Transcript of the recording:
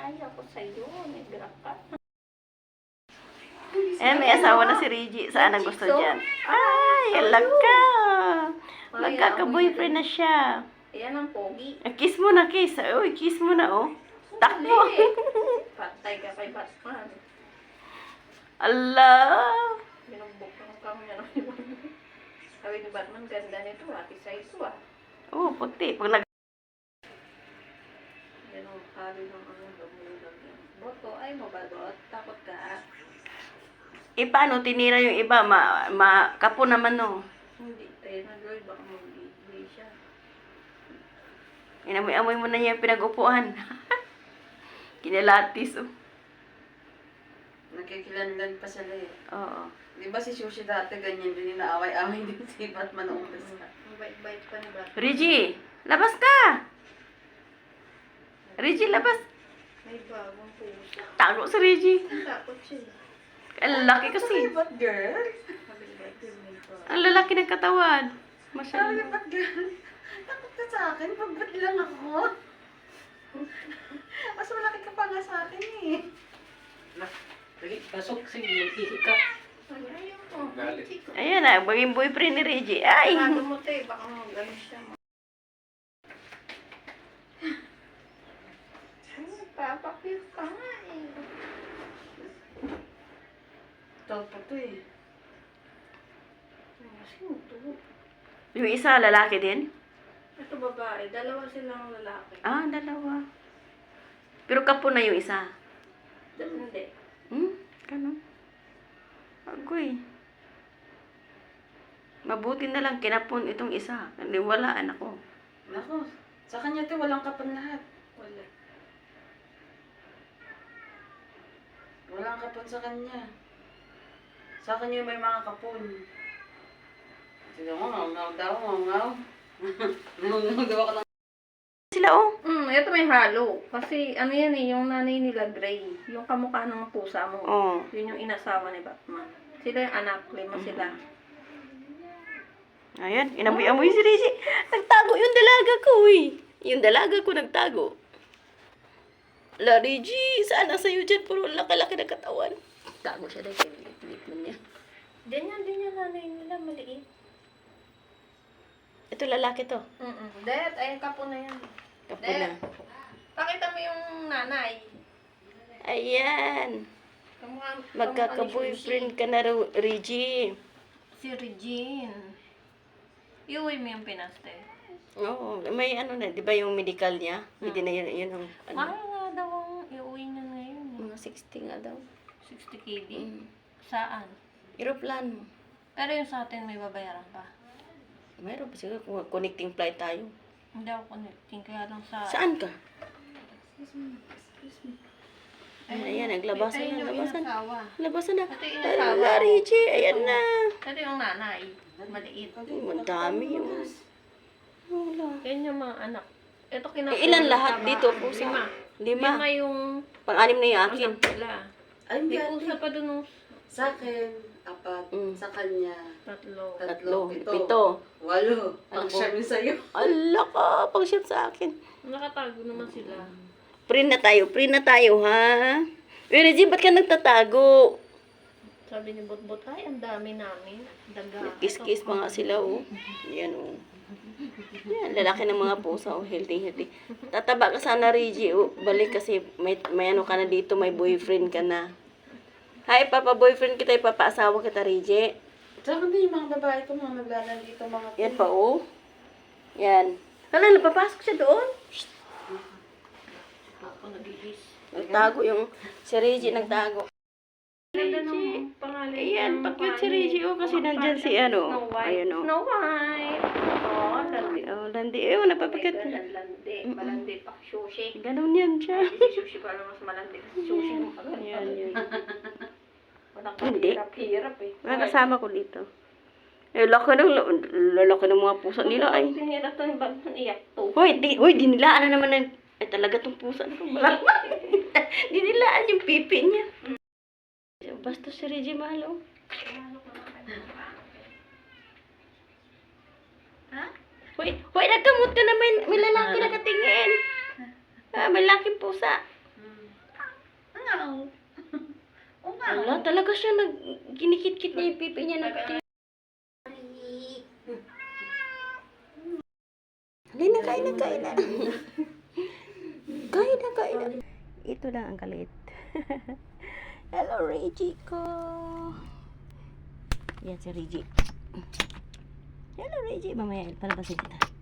Ay, ako sa'yo. Nagra ka. May asawa na si Reggie. Saan ang gusto dyan? Ay, alam ka. Magkaka-boyfriend na siya. Ayan ang pogi. Kiss mo na, kiss. Uy, kiss mo na, oh. Takbo. Patay ka kay Batman. Allah. Binugbok ng kanya. Sabi ni Batman, ganda nito. Ati sa ito Oh, puti. Pag nag... Binukali ng dumulag yan. Boto, ay mabadot. Takot ka. Paano tinira yung iba? Kapo naman, no? Hindi. Nag-roll baka mag-ibig siya. Inamoy-amoy mo na niya yung pinag-upuan. Kinalatis, oh. Nagkikilanlan pa sila eh. Oo. Di ba si Sushi dati ganyan din, inaaway-away din si Batman noong umpisa. Ang bait-bait pa ni Batman. Reggie, labas ka! Reggie, labas! May bagong puso. Tago si Reggie. Ang takot siya. Ang laki kasi. Ba't girl? Sabi ni Batman, may bagong. Ang lalaki ng katawan. Sabi Masyado. ba't girl? Takot ka sa akin, pagbat lang ako. Mas malaki ka pa nga sa akin eh. Dali, pasok. Sige, mag-ihi ka. Ay, ayaw mo. Galit. Chico. Ayan na, maging boyfriend ni Reggie. Ay! Sarado mo, te. Baka mag-ano siya. Papakyut ka nga eh. Tawag pa to eh. Sino to? Yung isa, lalaki din? Ito babae. Dalawa silang lalaki. Ah, dalawa. Pero kapo na yung isa. Hindi. Ganun. Agoy. Mabuti na lang kinapon itong isa. Hindi walaan ako. Nako, sa kanya to walang kapan lahat. Wala. Walang kapon sa kanya. Sa kanya may mga kapon. Sige mo, ngaw daw, ngaw. Ngaw daw ako lang. Sila, oh. Ito may halo. Kasi ano yan eh, yung nanay nila Gray. Yung kamukha ng pusa mo. Oh. Yun yung inasawa ni Batman. Sila yung anak, lima sila. Ayan, inamoy-amoy si Reggie. Nagtago yung dalaga ko, eh. Yung dalaga ko nagtago. La, Reggie, saan na sa'yo dyan? Puro laki-laki na katawan. Tago siya dahil kilit mo niya. Din yung nanay nila, maliit. Ito lalaki to. Dad, ayun kapo na yan. Kapo na. Pakita mo yung nanay. Ayan. Kamukha Magkaka-boyfriend ka na, Reggie. Si Regine. Iuwi mo yung pinaste. Oo, may ano na, di ba yung medical niya? Pwede na yun ang, Mahal nga daw ang iuwi na ngayon. mga 60 nga daw. 60 KD. Mm. Saan? Aeroplano. Pero yung sa atin may babayaran pa. Mayroon pa siguro kung connecting flight tayo. Hindi ako connecting. Kaya lang sa... Saan ka? Excuse me. Ayan, naglabasan Ayun na, yung labasan. inasawa. Labasan na. Ito yung inasawa. Ala, Reggie, ayan na. Ito yung nanay. Maliit. Madami yung... Wala. Yan yung mga anak. Ito Ilan lahat dito po sa... 5. Lima yung... Pang-anim na yung akin. Anak nila. Ay, May hindi pusa pa dun. sa akin, 4. Sa kanya, Tatlo. 3, 7. 8, 8. Ano Pang po? siyam sa'yo. Ala ka, pang-shot sa akin. Nakatago naman sila. Print na tayo, ha? Uy, Reggie, ba't ka nagtatago? Sabi ni Botbot, ay, ang dami namin. Daga. Kiss-kiss pa nga sila, oh. Yan, oh. Yan, lalaki ng mga pusa, oh. Healthy. Tataba ka sana, Reggie, oh. Balik kasi may ano ka na dito, may boyfriend ka na. Hi, papa-boyfriend kita, ipapa-asawa kita, Reggie. Saka din yung mga babae ko, mga naglalan dito, mga Yan pa, oh. Yan. Hala, napapasok siya doon. Ako nag-ihis. Nagtago yung, si Reggie nagtago. Ganda ng pangalan. Ayan, pa-cute si Reggie, oh, kasi nandyan si ano. Snow White. Ayan, oh. Snow White. Oh, landi. Oh, landi. Eh, napapakit. Landi. Malandi pa. Sushi. Ganun yan siya. Si Sushi pala mas malandi. Kasi Sushi mo agad. Yan, yan. Walang Hindi. hirap eh. Mga kasama ko dito. Eh, lalaki ng mga pusa nila ay. Pinira to yung bag iyak to. Hoy, dinilaan na naman ng... Ay, talaga tong pusa na to. Dinilaan yung pipi niya. Basta si Reggie Malo. Ha? Hoy, nagkamot ka naman. May lalaki nakatingin. Ah, may laking pusa. Ngaw. O nga. Wala, talaga siya kinikit-kit niya yung pipi niya. Kain na. Kain na. Ito lang ang kalit. Hello, Reggie ko. Yan si Reggie. Hello, Reggie. Mamaya, palabasin kita.